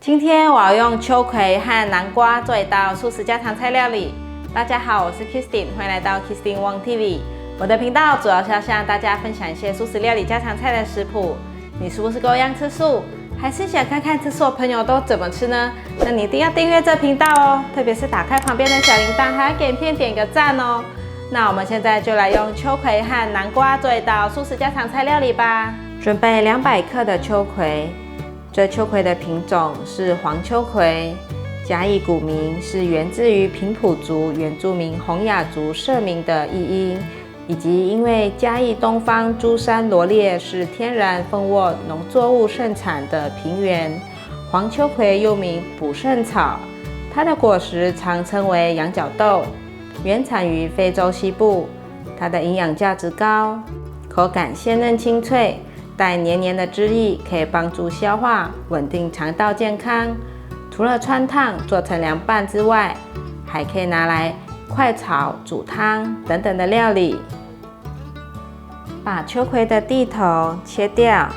今天我要用秋葵和南瓜做一道素食家常菜料理。大家好，我是 Kristin， 欢迎来到 Kristin Wong TV。我的频道主要是要向大家分享一些素食料理家常菜的食谱。你是不是跟我一样吃素？还是想看看吃素的朋友都怎么吃呢？那你一定要订阅这频道哦，特别是打开旁边的小铃铛，还要给影片点个赞哦。那我们现在就来用秋葵和南瓜做一道素食家常菜料理吧。准备200克的秋葵，这秋葵的品种是黄秋葵，嘉义古名是源自于平埔族原住民洪雅族社名的译音，以及因为嘉义东方珠山罗列是天然蜂窝农作物盛产的平原，黄秋葵又名补肾草，它的果实常称为羊角豆，原产于非洲西部，它的营养价值高，口感鲜嫩清脆，带黏黏的汁液，可以帮助消化，稳定肠道健康。除了汆烫做成凉拌之外，还可以拿来快炒、煮汤等等的料理。把秋葵的蒂头切掉，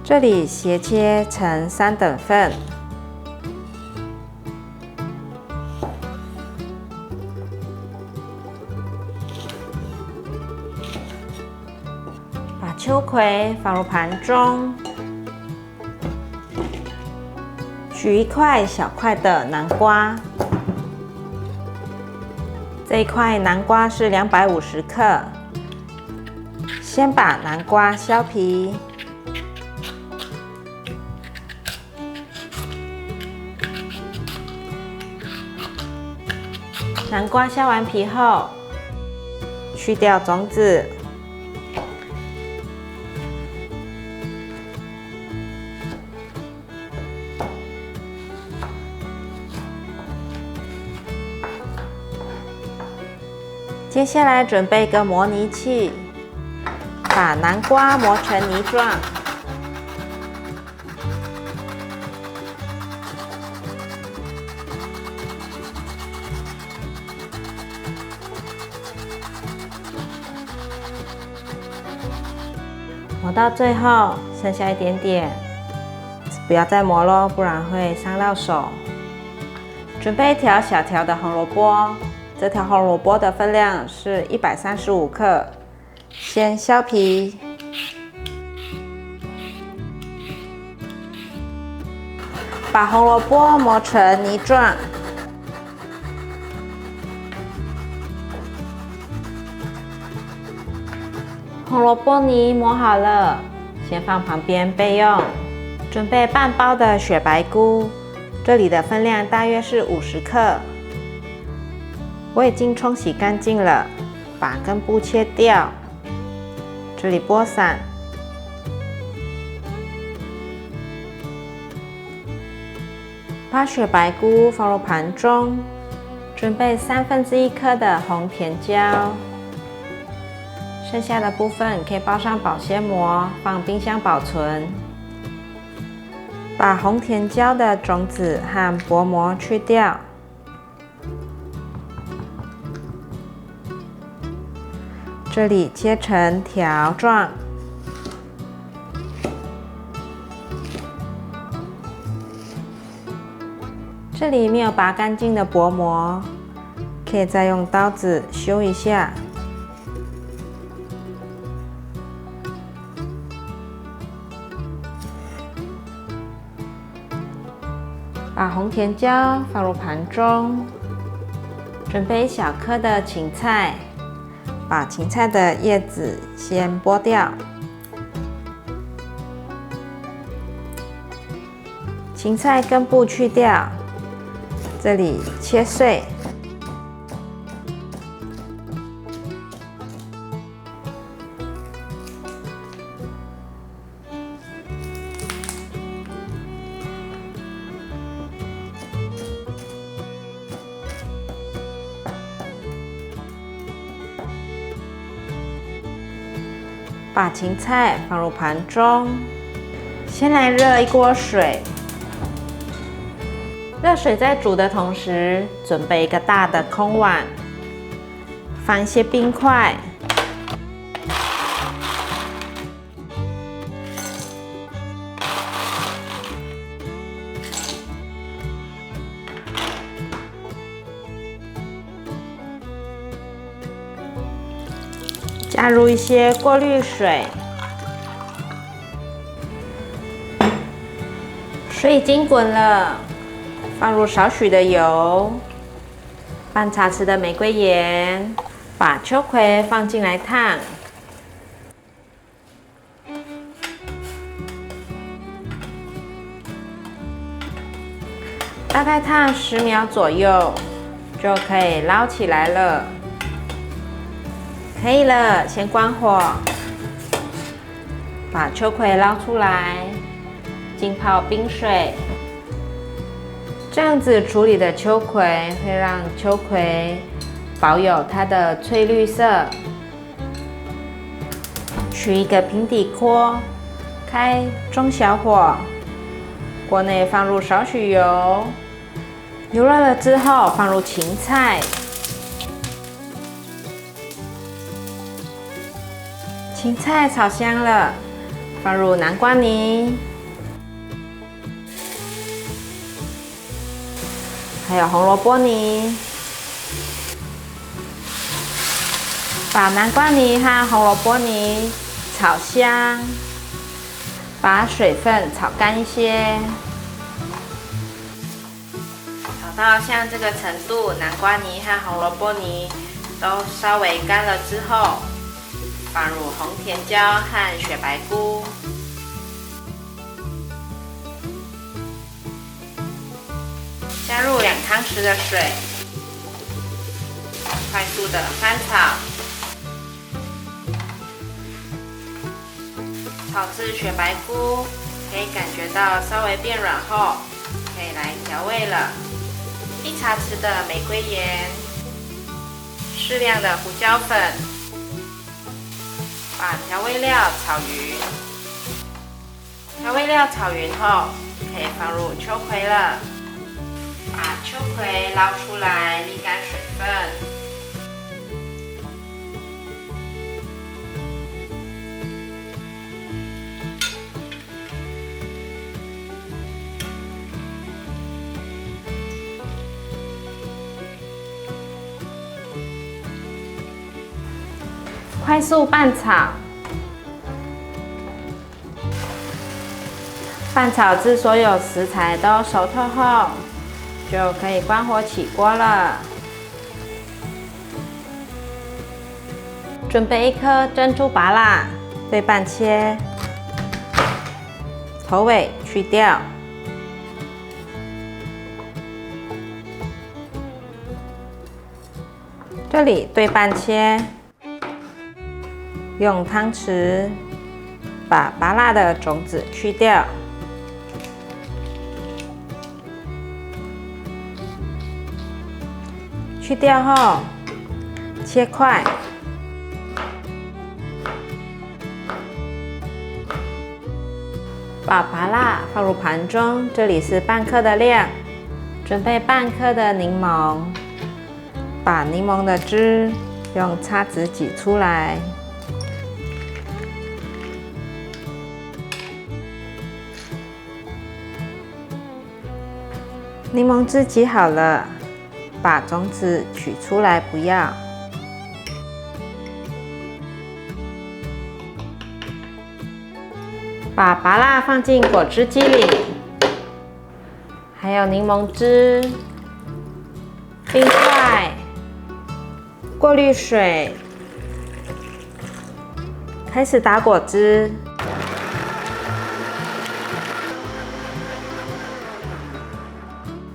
这里斜切成3等份。把秋葵放入盘中，取一块小块的南瓜，这一块南瓜是250克。先把南瓜削皮，南瓜削完皮后，去掉种子。接下来准备一个磨泥器，把南瓜磨成泥状。磨到最后剩下一点点，不要再磨咯，不然会伤到手。准备一条小条的红萝卜。这条红萝卜的分量是135克，先削皮，把红萝卜磨成泥状。红萝卜泥磨好了，先放旁边备用。准备半包的雪白菇，这里的分量大约是50克。我已经冲洗干净了，把根部切掉，这里剥散。把雪白菇放入盘中，准备1/3颗的红甜椒，剩下的部分可以包上保鲜膜，放冰箱保存。把红甜椒的种子和薄膜去掉。这里切成条状，这里没有拔干净的薄膜，可以再用刀子修一下。把红甜椒放入盘中，准备1小颗的芹菜。把芹菜的叶子先剥掉，芹菜根部去掉，这里切碎。把芹菜放入盘中，先来热一锅水，热水在煮的同时，准备一个大的空碗，放一些冰块，加入一些过滤水，水已经滚了，放入少许的油，半茶匙的玫瑰盐，把秋葵放进来烫。大概烫10秒左右，就可以捞起来了。可以了，先关火，把秋葵捞出来，浸泡冰水。这样子处理的秋葵会让秋葵保有它的翠绿色。取一个平底锅，开中小火，锅内放入少许油。油热了之后，放入芹菜，芹菜炒香了，放入南瓜泥，还有红萝卜泥，把南瓜泥和红萝卜泥炒香，把水分炒干一些。到像这个程度，南瓜泥和红萝卜泥都稍微干了之后，放入红甜椒和雪白菇，加入2汤匙的水，快速的翻炒，炒至雪白菇可以感觉到稍微变软后，可以来调味了。1茶匙的玫瑰盐，适量的胡椒粉，把调味料炒匀。调味料炒匀后，可以放入秋葵了。把秋葵捞出来，沥干水分。快速拌炒，拌炒至所有食材都熟透后，就可以关火起锅了。准备1颗珍珠芭乐，对半切，头尾去掉。这里对半切。用汤匙把芭乐的种子去掉，去掉后切块，把芭乐放入盘中，这里是半克的量，准备半克的柠檬，把柠檬的汁用叉子挤出来。柠檬汁挤好了，把种子取出来不要。把芭乐放进果汁机里，还有柠檬汁、冰块、过滤水，开始打果汁。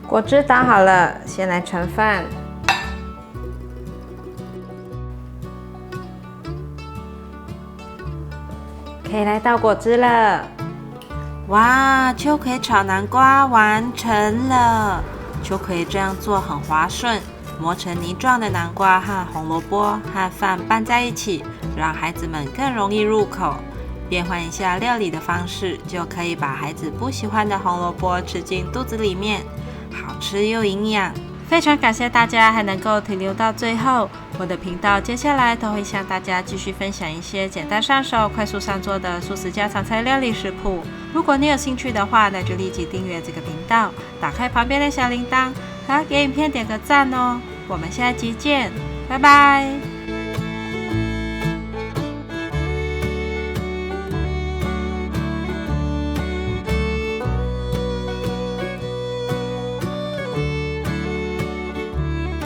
果汁打好了，先来盛饭。可以来倒果汁了。哇，秋葵炒南瓜完成了！秋葵这样做很滑顺，磨成泥状的南瓜和红萝卜和饭拌在一起，让孩子们更容易入口。变换一下料理的方式，就可以把孩子不喜欢的红萝卜吃进肚子里面。好吃又营养，非常感谢大家还能够停留到最后。我的频道接下来都会向大家继续分享一些简单上手、快速上桌的素食家常菜料理食谱。如果你有兴趣的话，那就立即订阅这个频道，打开旁边的小铃铛，还要给影片点个赞哦。我们下集见，拜拜。